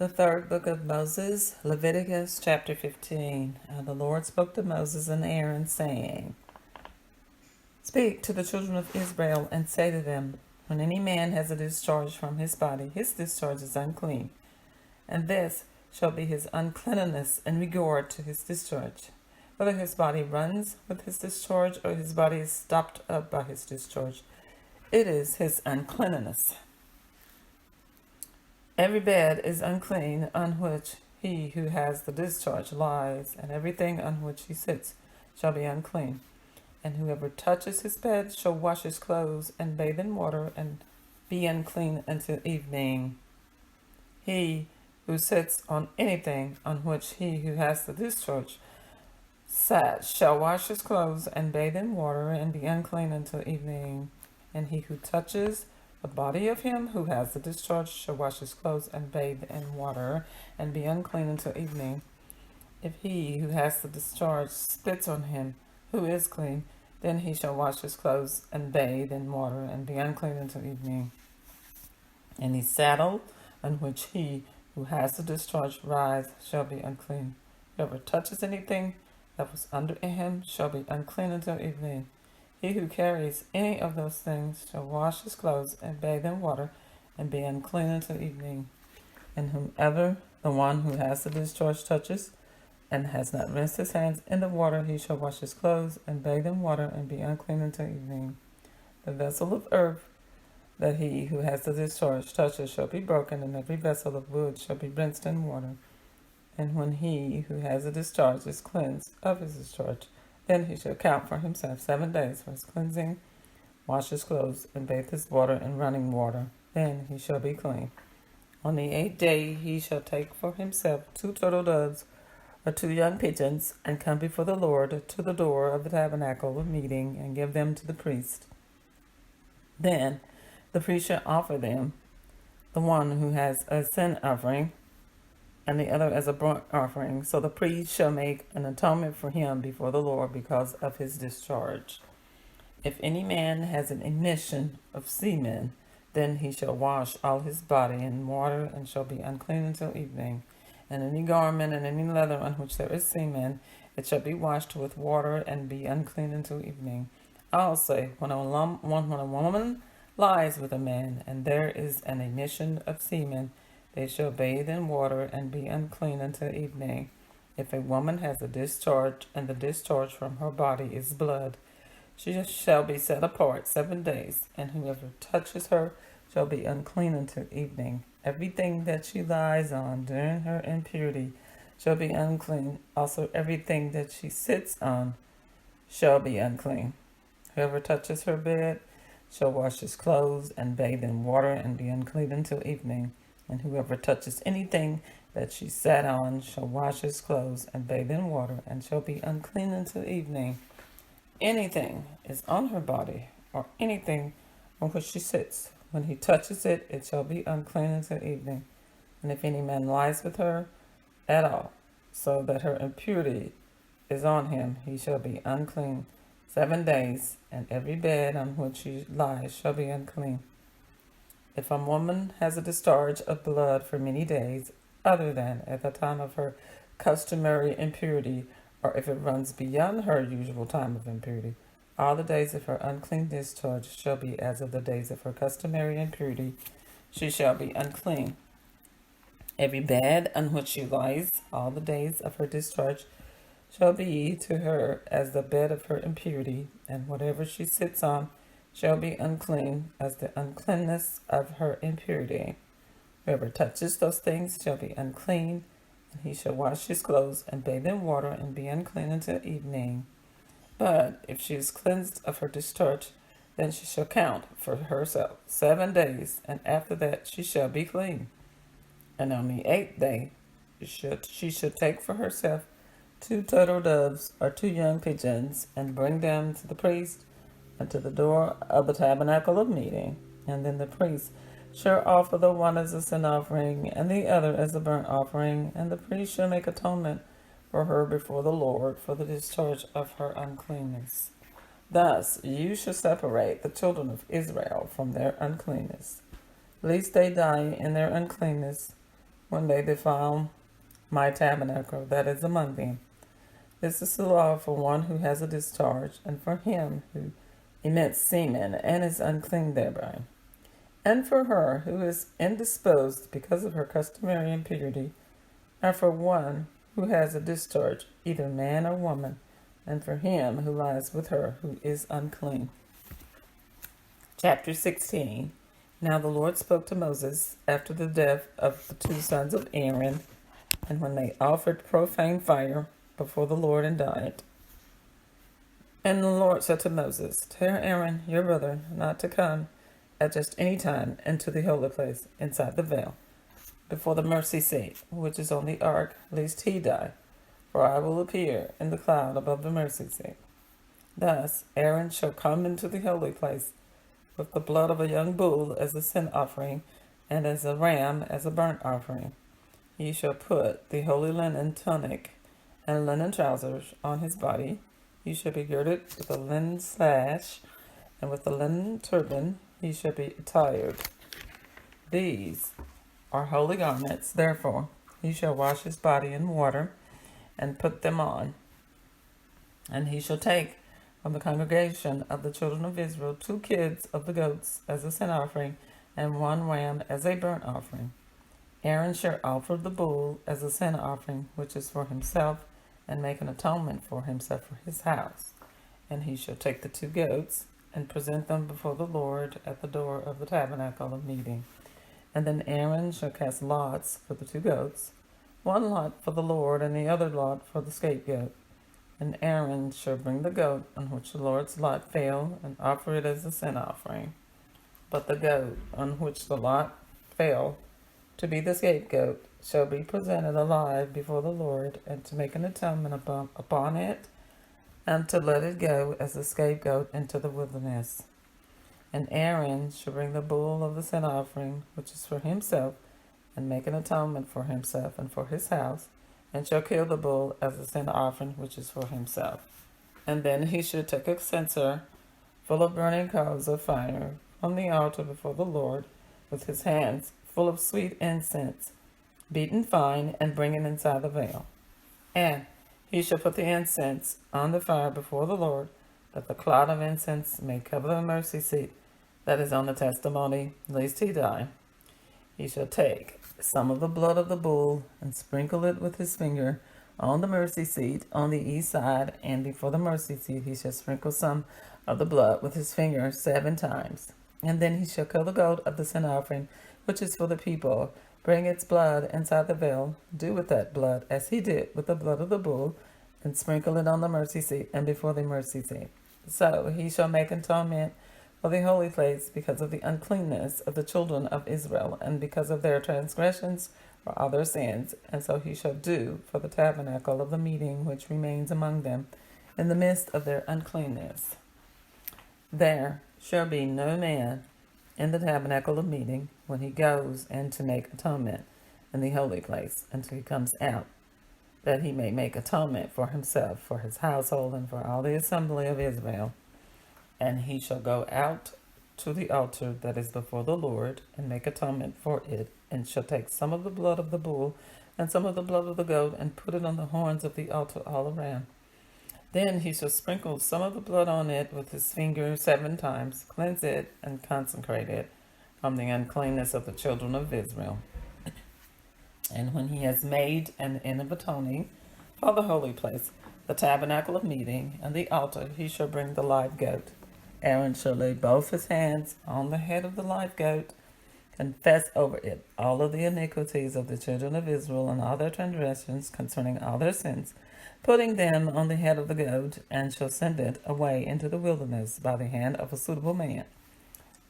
The third book of Moses, Leviticus chapter 15. And the Lord spoke to Moses and Aaron, saying, Speak to the children of Israel and say to them, When any man has a discharge from his body, his discharge is unclean, and this shall be his uncleanness in regard to his discharge. Whether his body runs with his discharge or his body is stopped up by his discharge, it is his uncleanness. Every bed is unclean on which he who has the discharge lies, and everything on which he sits shall be unclean. And whoever touches his bed shall wash his clothes and bathe in water and be unclean until evening. He who sits on anything on which he who has the discharge sat shall wash his clothes and bathe in water and be unclean until evening. And he who touches the body of him who has the discharge shall wash his clothes and bathe in water and be unclean until evening. If he who has the discharge spits on him who is clean, then he shall wash his clothes and bathe in water and be unclean until evening. Any saddle on which he who has the discharge rides shall be unclean. Whoever touches anything that was under him shall be unclean until evening. He who carries any of those things shall wash his clothes and bathe in water and be unclean until evening. And whomever the one who has the discharge touches and has not rinsed his hands in the water, he shall wash his clothes and bathe in water and be unclean until evening. The vessel of earth that he who has the discharge touches shall be broken, and every vessel of wood shall be rinsed in water. And when he who has a discharge is cleansed of his discharge, then he shall count for himself 7 days for his cleansing, wash his clothes, and bathe his water in running water. Then he shall be clean. On the 8th day he shall take for himself 2 turtle doves or 2 young pigeons, and come before the Lord to the door of the tabernacle of meeting, and give them to the priest. Then the priest shall offer them, the one who has a sin offering, and the other as a burnt offering. So the priest shall make an atonement for him before the Lord because of his discharge. If any man has an emission of semen, then he shall wash all his body in water and shall be unclean until evening. And any garment and any leather on which there is semen, it shall be washed with water and be unclean until evening. Also, when a woman lies with a man, and there is an emission of semen, they shall bathe in water and be unclean until evening. If a woman has a discharge, and the discharge from her body is blood, she shall be set apart 7 days, and whoever touches her shall be unclean until evening. Everything that she lies on during her impurity shall be unclean. Also everything that she sits on shall be unclean. Whoever touches her bed shall wash his clothes and bathe in water and be unclean until evening. And whoever touches anything that she sat on shall wash his clothes and bathe in water and shall be unclean until evening. Anything is on her body or anything on which she sits, when he touches it, it shall be unclean until evening. And if any man lies with her at all, so that her impurity is on him, he shall be unclean 7 days, and every bed on which she lies shall be unclean. If a woman has a discharge of blood for many days, other than at the time of her customary impurity, or if it runs beyond her usual time of impurity, all the days of her unclean discharge shall be as of the days of her customary impurity. She shall be unclean. Every bed on which she lies, all the days of her discharge, shall be to her as the bed of her impurity, and whatever she sits on shall be unclean as the uncleanness of her impurity. Whoever touches those things shall be unclean, and he shall wash his clothes and bathe in water and be unclean until evening. But if she is cleansed of her discharge, then she shall count for herself 7 days, and after that she shall be clean. And on the 8th day she should take for herself 2 turtle doves or 2 young pigeons, and bring them to the priest and to the door of the tabernacle of meeting. And then the priest shall offer the one as a sin offering, and the other as a burnt offering, and the priest shall make atonement for her before the Lord for the discharge of her uncleanness. Thus you shall separate the children of Israel from their uncleanness, lest they die in their uncleanness, when they defile my tabernacle that is among them. This is the law for one who has a discharge, and for him who emits semen and is unclean thereby, and for her who is indisposed because of her customary impurity, and for one who has a discharge, either man or woman, and for him who lies with her who is unclean. Chapter 16. Now the Lord spoke to Moses after the death of the two sons of Aaron, and when they offered profane fire before the Lord and died. And the Lord said to Moses, tell Aaron your brother not to come at just any time into the holy place inside the veil, before the mercy seat, which is on the ark, lest he die. For I will appear in the cloud above the mercy seat. Thus Aaron shall come into the holy place with the blood of a young bull as a sin offering, and as a ram as a burnt offering. He shall put the holy linen tunic and linen trousers on his body. He shall be girded with a linen sash, and with a linen turban he shall be attired. These are holy garments, therefore he shall wash his body in water, and put them on. And he shall take from the congregation of the children of Israel 2 kids of the goats as a sin offering, and 1 ram as a burnt offering. Aaron shall offer the bull as a sin offering, which is for himself, and make an atonement for himself for his house. And he shall take the 2 goats, and present them before the Lord at the door of the tabernacle of meeting. And then Aaron shall cast lots for the 2 goats, 1 lot for the Lord, and the other lot for the scapegoat. And Aaron shall bring the goat on which the Lord's lot fell, and offer it as a sin offering. But the goat on which the lot fell, to be the scapegoat, shall be presented alive before the Lord, and to make an atonement upon it, and to let it go as a scapegoat into the wilderness. And Aaron shall bring the bull of the sin offering, which is for himself, and make an atonement for himself and for his house, and shall kill the bull as a sin offering, which is for himself. And then he shall take a censer full of burning coals of fire from the altar before the Lord, with his hands full of sweet incense, beaten fine, and bring it inside the veil. And he shall put the incense on the fire before the Lord, that the cloud of incense may cover the mercy seat that is on the testimony, lest he die. He shall take some of the blood of the bull, and sprinkle it with his finger on the mercy seat on the east side, and before the mercy seat he shall sprinkle some of the blood with his finger 7 times. And then he shall kill the goat of the sin offering, which is for the people, bring its blood inside the veil, do with that blood as he did with the blood of the bull, and sprinkle it on the mercy seat and before the mercy seat. So he shall make atonement for the holy place because of the uncleanness of the children of Israel, and because of their transgressions or all their sins. And so he shall do for the tabernacle of the meeting which remains among them in the midst of their uncleanness. There shall be no man in the tabernacle of meeting when he goes in to make atonement in the holy place until he comes out, that he may make atonement for himself, for his household, and for all the assembly of Israel. And he shall go out to the altar that is before the Lord, and make atonement for it, and shall take some of the blood of the bull and some of the blood of the goat, and put it on the horns of the altar all around. Then he shall sprinkle some of the blood on it with his finger 7 times, cleanse it, and consecrate it from the uncleanness of the children of Israel. And when he has made an end of atoning for the holy place, the tabernacle of meeting, and the altar, he shall bring the live goat. Aaron shall lay both his hands on the head of the live goat, confess over it all of the iniquities of the children of Israel and all their transgressions concerning all their sins, putting them on the head of the goat, and shall send it away into the wilderness by the hand of a suitable man.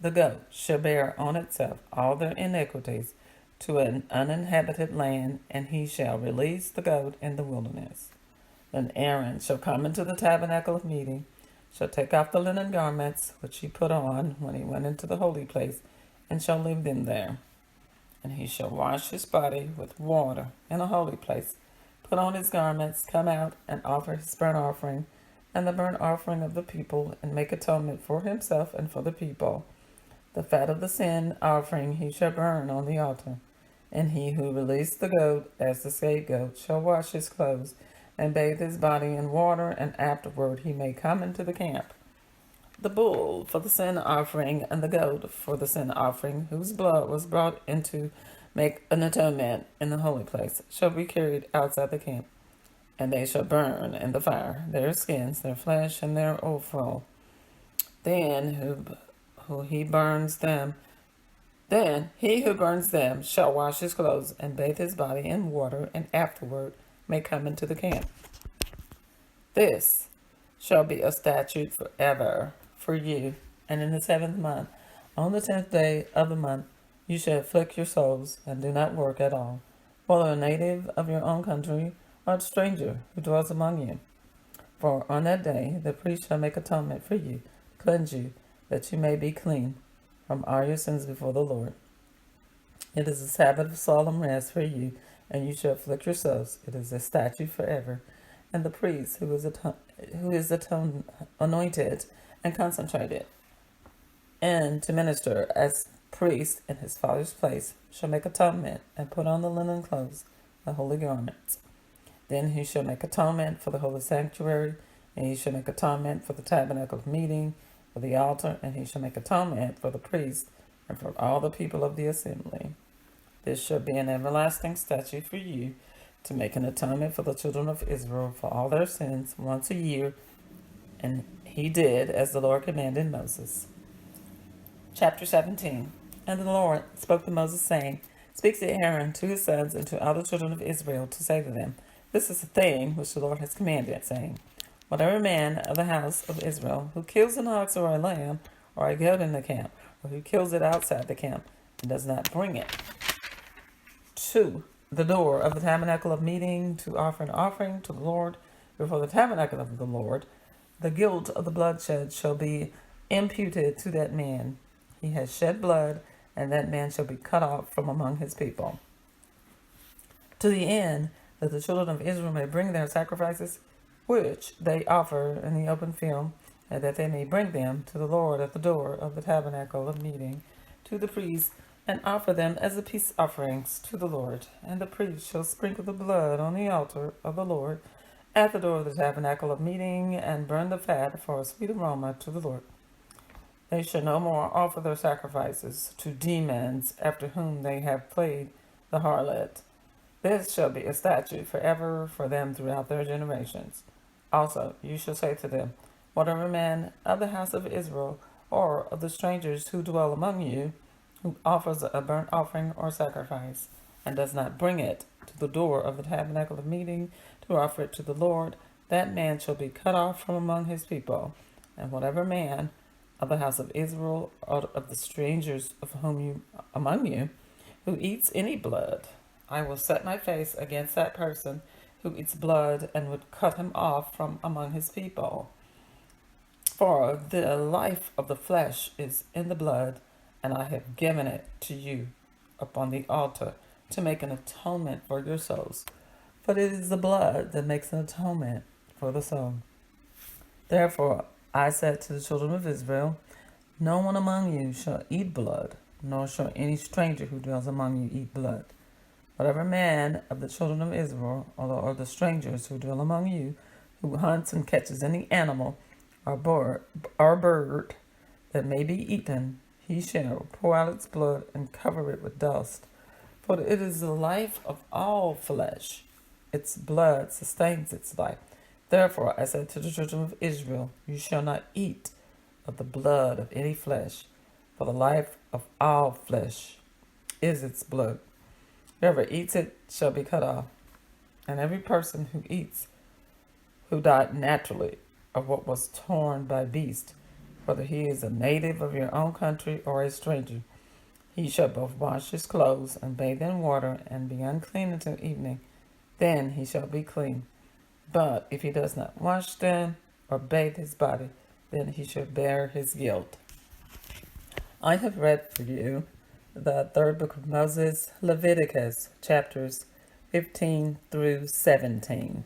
The goat shall bear on itself all their iniquities to an uninhabited land, and he shall release the goat in the wilderness. Then Aaron shall come into the tabernacle of meeting, shall take off the linen garments which he put on when he went into the holy place, and shall leave them there. And he shall wash his body with water in a holy place, put on his garments, come out, and offer his burnt offering, and the burnt offering of the people, and make atonement for himself and for the people. The fat of the sin offering he shall burn on the altar. And he who released the goat as the scapegoat shall wash his clothes and bathe his body in water, and afterward he may come into the camp. The bull for the sin offering and the goat for the sin offering, whose blood was brought in to make an atonement in the holy place, shall be carried outside the camp. And they shall burn in the fire their skins, their flesh, and their offal. Then he who burns them shall wash his clothes and bathe his body in water, and afterward may come into the camp. This shall be a statute forever for you. And in the 7th month, on the 10th day of the month, you shall afflict your souls, and do not work at all, whether a native of your own country or a stranger who dwells among you. For on that day the priest shall make atonement for you, cleanse you, that you may be clean from all your sins before the Lord. It is a Sabbath of solemn rest for you, and you shall afflict yourselves. It is a statute forever. And the priest who is anointed and consecrated, and to minister as priest in his father's place, shall make atonement and put on the linen clothes, the holy garments. Then he shall make atonement for the holy sanctuary, and he shall make atonement for the tabernacle of meeting, for the altar, and he shall make atonement for the priest and for all the people of the assembly. This shall be an everlasting statute for you, to make an atonement for the children of Israel for all their sins once a year. And he did as the Lord commanded Moses. Chapter 17. And the Lord spoke to Moses, saying, Speak to Aaron, to his sons, and to all the children of Israel, to say to them, This is the thing which the Lord has commanded, saying, Whatever man of the house of Israel who kills an ox or a lamb or a goat in the camp, or who kills it outside the camp, and does not bring it to the door of the tabernacle of meeting to offer an offering to the Lord before the tabernacle of the Lord, the guilt of the bloodshed shall be imputed to that man. He has shed blood, and that man shall be cut off from among his people. To the end that the children of Israel may bring their sacrifices, which they offer in the open field, and that they may bring them to the Lord at the door of the tabernacle of meeting, to the priest, and offer them as a peace offerings to the Lord. And the priest shall sprinkle the blood on the altar of the Lord at the door of the tabernacle of meeting, and burn the fat for a sweet aroma to the Lord. They shall no more offer their sacrifices to demons after whom they have played the harlot. This shall be a statute forever for them throughout their generations. Also you shall say to them, Whatever man of the house of Israel or of the strangers who dwell among you, who offers a burnt offering or sacrifice, and does not bring it to the door of the tabernacle of meeting to offer it to the Lord, that man shall be cut off from among his people. And whatever man of the house of Israel or of the strangers among you who eats any blood, I will set my face against that person who eats blood, and would cut him off from among his people. For the life of the flesh is in the blood, and I have given it to you upon the altar to make an atonement for your souls. For it is the blood that makes an atonement for the soul. Therefore I said to the children of Israel, No one among you shall eat blood, nor shall any stranger who dwells among you eat blood. Whatever man of the children of Israel, or the strangers who dwell among you, who hunts and catches any animal or bird that may be eaten, he shall pour out its blood and cover it with dust. For it is the life of all flesh. Its blood sustains its life. Therefore I said to the children of Israel, You shall not eat of the blood of any flesh, for the life of all flesh is its blood. Whoever eats it shall be cut off. And every person who died naturally of what was torn by beast, whether he is a native of your own country or a stranger, he shall both wash his clothes and bathe in water and be unclean until evening. Then he shall be clean. But if he does not wash them or bathe his body, then he shall bear his guilt. I have read for you the third book of Moses, Leviticus, chapters 15 through 17.